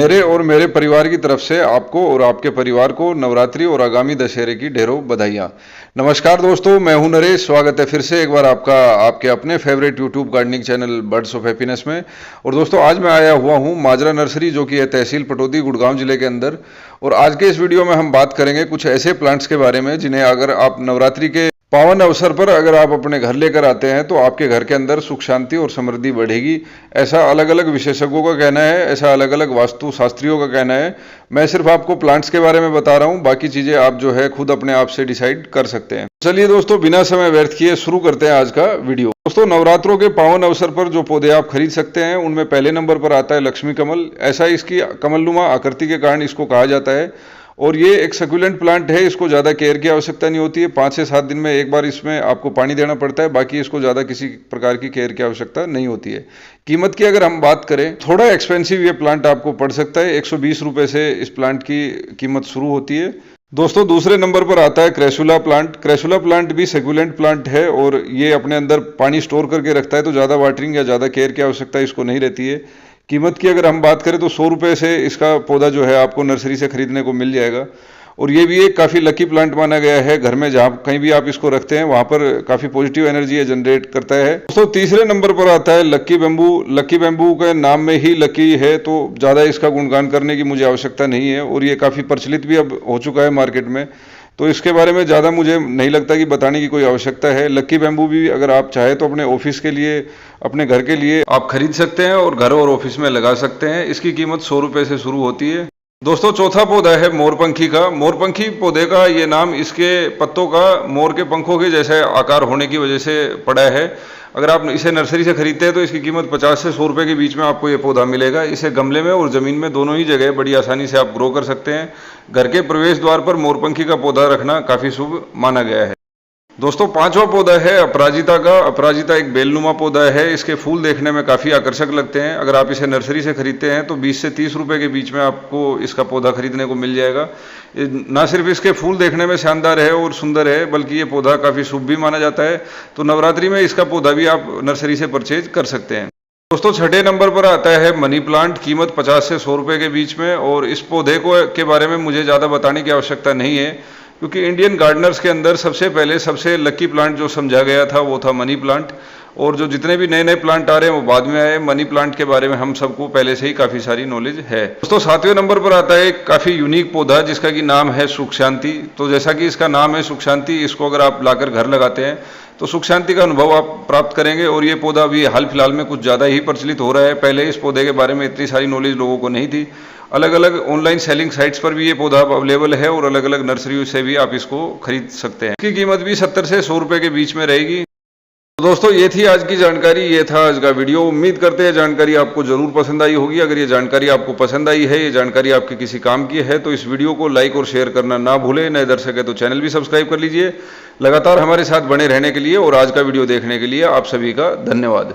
मेरे और मेरे परिवार की तरफ से आपको और आपके परिवार को नवरात्रि और आगामी दशहरे की ढेरों बधाइयाँ। नमस्कार दोस्तों, मैं हूं नरेश। स्वागत है फिर से एक बार आपका आपके अपने favourite YouTube gardening channel birds of happiness में। और दोस्तों, आज मैं आया हुआ हूं माजरा नर्सरी, जो कि है तहसील पटौदी, गुड़गांव जिले के अंदर। और आज के इस वीडियो में हम बात करेंगे कुछ ऐसे प्लांट्स के बारे में जिन्हें अगर आप नवरात्रि के पावन अवसर पर अगर आप अपने घर लेकर आते हैं तो आपके घर के अंदर सुख शांति और समृद्धि बढ़ेगी। ऐसा अलग अलग विशेषज्ञों का कहना है, ऐसा अलग अलग वास्तु शास्त्रियों का कहना है। मैं सिर्फ आपको प्लांट्स के बारे में बता रहा हूं, बाकी चीजें आप जो है खुद अपने आप से डिसाइड कर सकते हैं। चलिए दोस्तों, बिना समय व्यर्थ किए शुरू करते हैं आज का वीडियो। दोस्तों, नवरात्रों के पावन अवसर पर जो पौधे आप खरीद सकते हैं उनमें पहले नंबर पर आता है लक्ष्मी कमल। ऐसा इसकी कमलनुमा आकृति के कारण इसको कहा जाता है। और ये एक सक्यूलेंट प्लांट है, इसको ज़्यादा केयर की आवश्यकता नहीं होती है। 5 से 7 दिन में एक बार इसमें आपको पानी देना पड़ता है, बाकी इसको ज़्यादा किसी प्रकार की केयर की आवश्यकता नहीं होती है। कीमत की अगर हम बात करें, थोड़ा एक्सपेंसिव ये प्लांट आपको पड़ सकता है। 120 रुपये से इस प्लांट की कीमत शुरू होती है। दोस्तों, दूसरे नंबर पर आता है क्रेसुला प्लांट। क्रेसुला प्लांट भी सेक्युलेंट प्लांट है और ये अपने अंदर पानी स्टोर करके रखता है, तो ज़्यादा वाटरिंग या ज़्यादा केयर की आवश्यकता इसको नहीं रहती है। कीमत की अगर हम बात करें तो 100 रुपये से इसका पौधा जो है आपको नर्सरी से खरीदने को मिल जाएगा। और ये भी एक काफ़ी लकी प्लांट माना गया है। घर में जहाँ कहीं भी आप इसको रखते हैं वहाँ पर काफ़ी पॉजिटिव एनर्जी जनरेट करता है। दोस्तों, तीसरे नंबर पर आता है लक्की बैम्बू। लक्की बैम्बू के नाम में ही लकी है, तो ज़्यादा इसका गुणगान करने की मुझे आवश्यकता नहीं है। और ये काफ़ी प्रचलित भी अब हो चुका है मार्केट में, तो इसके बारे में ज़्यादा मुझे नहीं लगता कि बताने की कोई आवश्यकता है। लक्की बैम्बू भी अगर आप चाहें तो अपने ऑफिस के लिए, अपने घर के लिए आप खरीद सकते हैं और घर और ऑफिस में लगा सकते हैं। इसकी कीमत 100 रुपये से शुरू होती है। दोस्तों, चौथा पौधा है मोरपंखी का। मोरपंखी पौधे का ये नाम इसके पत्तों का मोर के पंखों के जैसे आकार होने की वजह से पड़ा है। अगर आप इसे नर्सरी से खरीदते हैं तो इसकी कीमत 50 से 100 रुपये के बीच में आपको ये पौधा मिलेगा। इसे गमले में और ज़मीन में दोनों ही जगह बड़ी आसानी से आप ग्रो कर सकते हैं। घर के प्रवेश द्वार पर मोरपंखी का पौधा रखना काफ़ी शुभ माना गया है। दोस्तों, पांचवा पौधा है अपराजिता का। अपराजिता एक बेलनुमा पौधा है। इसके फूल देखने में काफ़ी आकर्षक लगते हैं। अगर आप इसे नर्सरी से खरीदते हैं तो 20 से 30 रुपये के बीच में आपको इसका पौधा खरीदने को मिल जाएगा। ना सिर्फ इसके फूल देखने में शानदार है और सुंदर है, बल्कि ये पौधा काफ़ी शुभ भी माना जाता है। तो नवरात्रि में इसका पौधा भी आप नर्सरी से परचेज कर सकते हैं। दोस्तों, छठे नंबर पर आता है मनी प्लांट। कीमत 50 से 100 रुपये के बीच में। और इस पौधे को के बारे में मुझे ज़्यादा बताने की आवश्यकता नहीं है, क्योंकि इंडियन गार्डनर्स के अंदर सबसे पहले सबसे लकी प्लांट जो समझा गया था वो था मनी प्लांट। और जो जितने भी नए नए प्लांट आ रहे हैं वो बाद में आए। मनी प्लांट के बारे में हम सबको पहले से ही काफ़ी सारी नॉलेज है। दोस्तों, 7वें नंबर पर आता है एक काफ़ी यूनिक पौधा जिसका कि नाम है सुख शांति। तो जैसा कि इसका नाम है सुख शांति, इसको अगर आप लाकर घर लगाते हैं तो सुख शांति का अनुभव आप प्राप्त करेंगे। और ये पौधा अभी हाल फिलहाल में कुछ ज़्यादा ही प्रचलित हो रहा है। पहले इस पौधे के बारे में इतनी सारी नॉलेज लोगों को नहीं थी। अलग अलग ऑनलाइन सेलिंग साइट्स पर भी ये पौधा अवेलेबल है और अलग अलग नर्सरियों से भी आप इसको खरीद सकते हैं। इसकी कीमत भी 70 से 100 रुपये के बीच में रहेगी। तो दोस्तों, ये थी आज की जानकारी, ये था आज का वीडियो। उम्मीद करते हैं जानकारी आपको जरूर पसंद आई होगी। अगर ये जानकारी आपको पसंद आई है, ये जानकारी आपके किसी काम की है, तो इस वीडियो को लाइक और शेयर करना ना भूलें। नए दर्शक है तो चैनल भी सब्सक्राइब कर लीजिए। लगातार हमारे साथ बने रहने के लिए और आज का वीडियो देखने के लिए आप सभी का धन्यवाद।